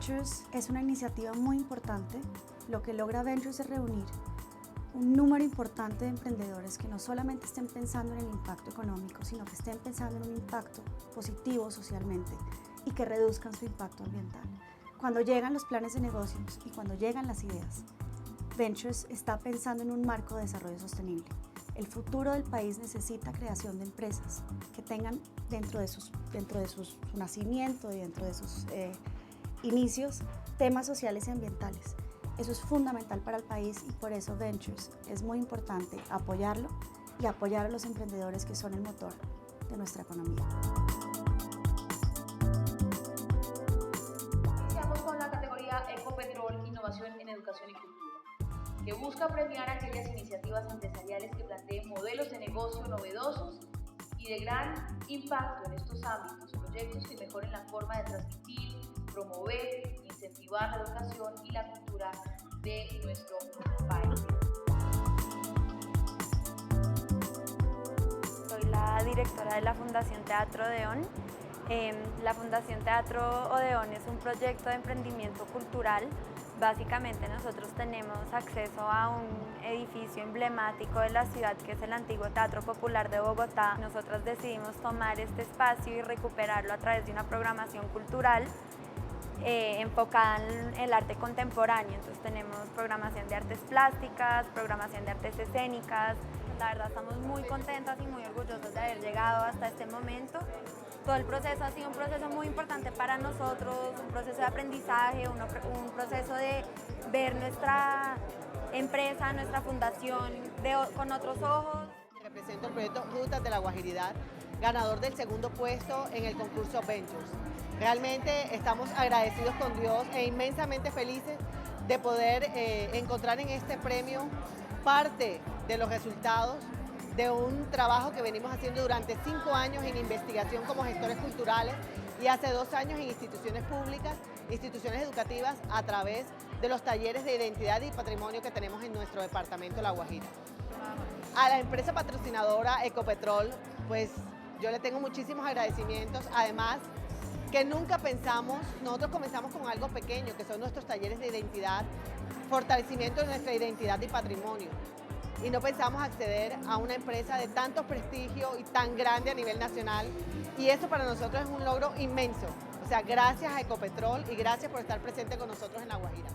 Ventures es una iniciativa muy importante. Lo que logra Ventures es reunir un número importante de emprendedores que no solamente estén pensando en el impacto económico, sino que estén pensando en un impacto positivo socialmente y que reduzcan su impacto ambiental. Cuando llegan los planes de negocios y cuando llegan las ideas, Ventures está pensando en un marco de desarrollo sostenible. El futuro del país necesita creación de empresas que tengan dentro de su nacimiento y dentro de sus inicios temas sociales y ambientales. Eso es fundamental para el país y por eso Ventures es muy importante apoyarlo y apoyar a los emprendedores que son el motor de nuestra economía. Iniciamos con la categoría Ecopetrol, Innovación en Educación y Cultura, que busca premiar aquellas iniciativas empresariales que planteen modelos de negocio novedosos y de gran impacto en estos ámbitos, proyectos que mejoren la forma de transmitir, promover, incentivar la educación y la cultura de nuestro país. Soy la directora de la Fundación Teatro Odeón. La Fundación Teatro Odeón es un proyecto de emprendimiento cultural. Básicamente nosotros tenemos acceso a un edificio emblemático de la ciudad que es el antiguo Teatro Popular de Bogotá. Nosotros decidimos tomar este espacio y recuperarlo a través de una programación cultural enfocada en el arte contemporáneo. Entonces tenemos programación de artes plásticas, programación de artes escénicas. La verdad estamos muy contentas y muy orgullosas de haber llegado hasta este momento. Todo el proceso ha sido un proceso muy importante para nosotros, un proceso de aprendizaje, un proceso de ver nuestra empresa, nuestra fundación con otros ojos. Represento el proyecto Rutas de la Guajiridad, ganador del segundo puesto en el concurso Ventures. Realmente estamos agradecidos con Dios e inmensamente felices de poder encontrar en este premio parte de los resultados de un trabajo que venimos haciendo durante 5 años en investigación como gestores culturales y hace 2 años en instituciones públicas, instituciones educativas a través de los talleres de identidad y patrimonio que tenemos en nuestro departamento La Guajira. A la empresa patrocinadora Ecopetrol, pues yo le tengo muchísimos agradecimientos, además que nunca pensamos, nosotros comenzamos con algo pequeño, que son nuestros talleres de identidad, fortalecimiento de nuestra identidad y patrimonio. Y no pensamos acceder a una empresa de tanto prestigio y tan grande a nivel nacional. Y eso para nosotros es un logro inmenso. O sea, gracias a Ecopetrol y gracias por estar presente con nosotros en La Guajira.